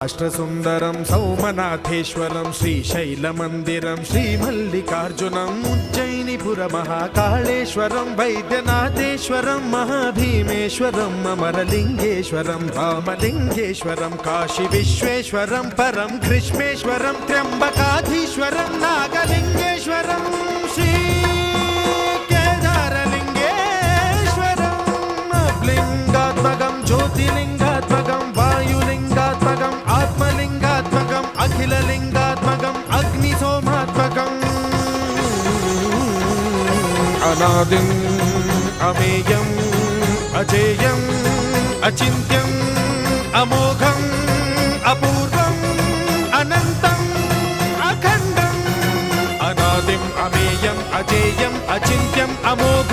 రాష్ట్రసుందరం సౌమనాథేశ్వరం శ్రీశైలమందిరం శ్రీమల్లికార్జునం ఉజ్జయినిపుర మహాకాళేశ్వరం వైద్యనాథేశ్వరం మహాభీమేశ్వరం అమరలింగేశ్వరం రామలింగేశ్వరం కాశీ విశ్వేశ్వరం పరం కృష్ణేశ్వరం త్ర్యంబకాధీశ్వరం నాగలింగేశ్వరం శ్రీ కేదారలింగేశ్వరం లింగాత్మకం జ్యోతిలింగాత్మకం వాయులింగాత్మకం ఆత్మలింగాత్మకం అఖిలలింగాత్మకం అగ్నిసోమాత్మకం అనాదిం అమేయం అజేయం అచింత్యం అమోఘం అపూర్వం అనంతం అఖండం అనాదిం అమేయం అజేయం అచింత్యం అమోఘం